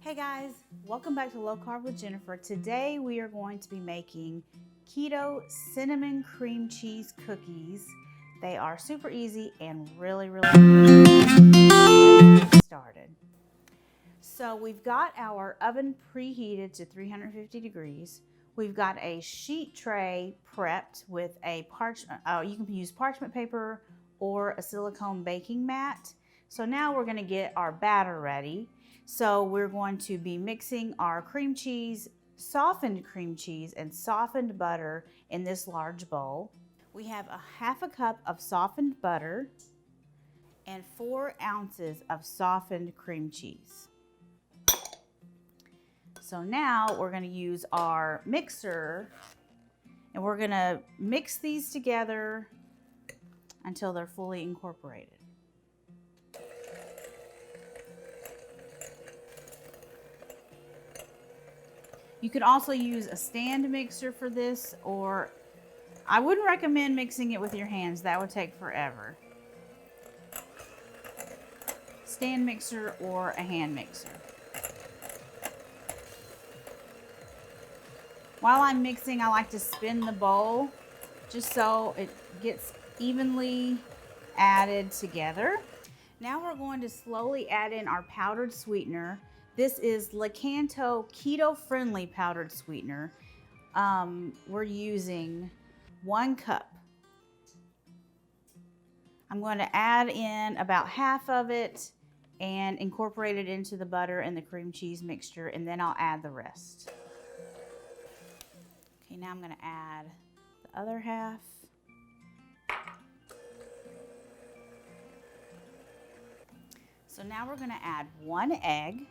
Hey guys, welcome back to Low Carb with Jennifer. Today we are going to be making keto cinnamon cream cheese cookies. They are super easy and really good. Let's get started. So we've got our oven preheated to 350 degrees. We've got a sheet tray prepped with a you can use parchment paper or a silicone baking mat. So now we're going to get our batter ready. So we're going to be mixing our cream cheese, softened cream cheese, and softened butter in this large bowl. We have a half a cup of softened butter and 4 ounces of softened cream cheese. So now we're going to use our mixer and we're going to mix these together until they're fully incorporated. You could also use a stand mixer for this, or I wouldn't recommend mixing it with your hands. That would take forever. Stand mixer or a hand mixer. While I'm mixing, I like to spin the bowl just so it gets evenly added together. Now we're going to slowly add in our powdered sweetener. This is Keto keto-friendly powdered sweetener. We're using 1 cup. I'm going to add in about half of it and incorporate it into the butter and the cream cheese mixture, and then I'll add the rest. Okay, now I'm going to add the other half. So now we're going to add 1 egg,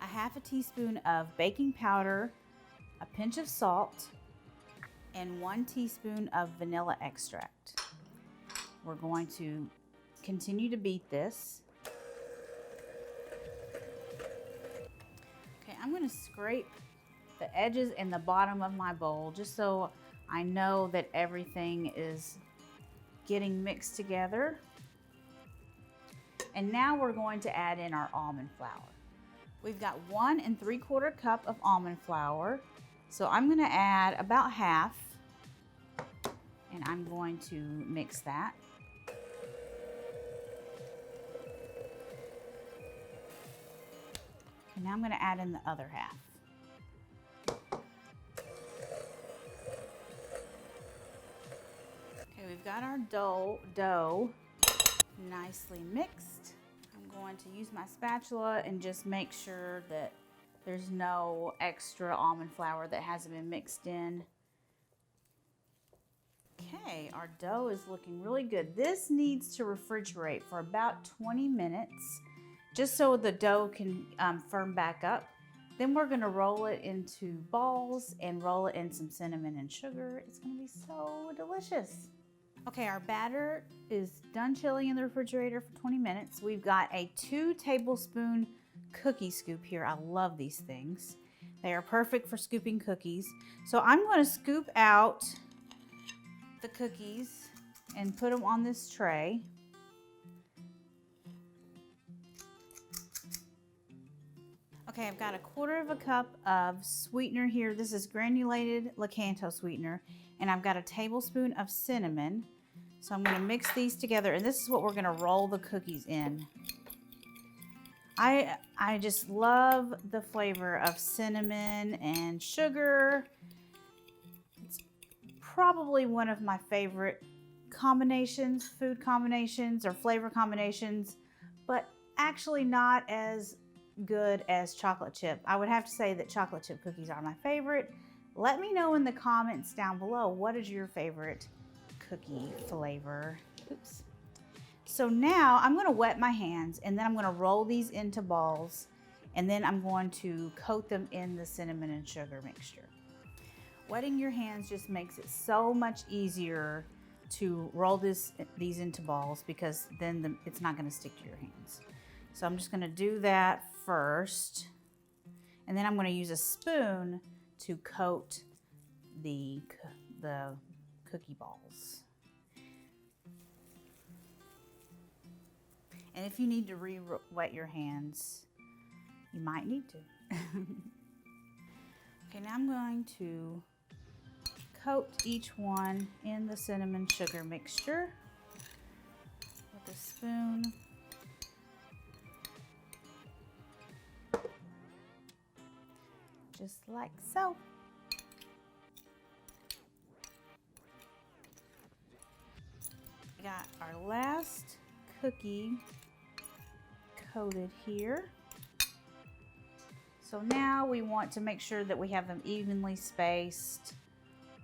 a half a teaspoon of baking powder, a pinch of salt, and 1 teaspoon of vanilla extract. We're going to continue to beat this. Okay, I'm going to scrape the edges and the bottom of my bowl just so I know that everything is getting mixed together. And now we're going to add in our almond flour. We've got 1 3/4 cup of almond flour. So I'm going to add about half, and I'm going to mix that. And now I'm going to add in the other half. Okay, we've got our dough nicely mixed. I'm going to use my spatula and just make sure that there's no extra almond flour that hasn't been mixed in. Okay, our dough is looking really good. This needs to refrigerate for about 20 minutes, just so the dough can firm back up. Then we're gonna roll it into balls and roll it in some cinnamon and sugar. It's gonna be so delicious. Okay, our batter is done chilling in the refrigerator for 20 minutes. We've got a 2 tablespoon cookie scoop here. I love these things. They are perfect for scooping cookies. So I'm going to scoop out the cookies and put them on this tray. Okay, I've got a 1/4 cup of sweetener here. This is granulated Keto sweetener, and I've got a tablespoon of cinnamon. So I'm going to mix these together, and this is what we're going to roll the cookies in. I just love the flavor of cinnamon and sugar. It's probably one of my favorite combinations, food combinations or flavor combinations, but actually not as good as chocolate chip. I would have to say that chocolate chip cookies are my favorite. Let me know in the comments down below, what is your favorite cookie flavor? Oops. So now I'm going to wet my hands, and then I'm going to roll these into balls, and then I'm going to coat them in the cinnamon and sugar mixture. Wetting your hands just makes it so much easier to roll these into balls, because then it's not going to stick to your hands. So I'm just going to do that first, and then I'm going to use a spoon to coat the cookie balls. And if you need to re-wet your hands, you might need to. Okay, now I'm going to coat each one in the cinnamon sugar mixture with a spoon. Just like so. We got our last cookie coated here. So now we want to make sure that we have them evenly spaced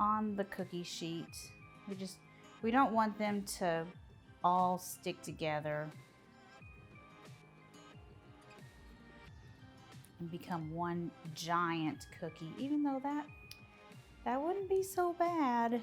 on the cookie sheet. We don't want them to all stick together and become one giant cookie, even though that wouldn't be so bad.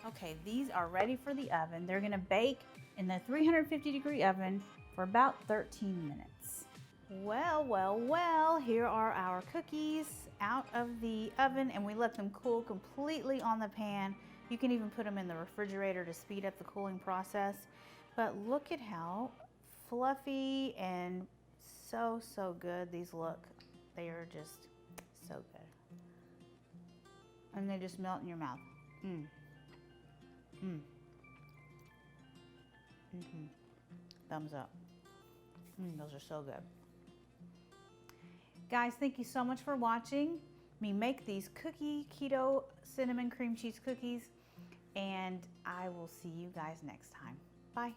Okay, these are ready for the oven. They're gonna bake in the 350-degree oven for about 13 minutes. Well, well, well, here are our cookies out of the oven, and we let them cool completely on the pan. You can even put them in the refrigerator to speed up the cooling process. But look at how fluffy and so good these look. They are just so good. And they just melt in your mouth. Thumbs up. Those are so good. Guys, thank you so much for watching me make these keto cinnamon cream cheese cookies, and I will see you guys next time. Bye.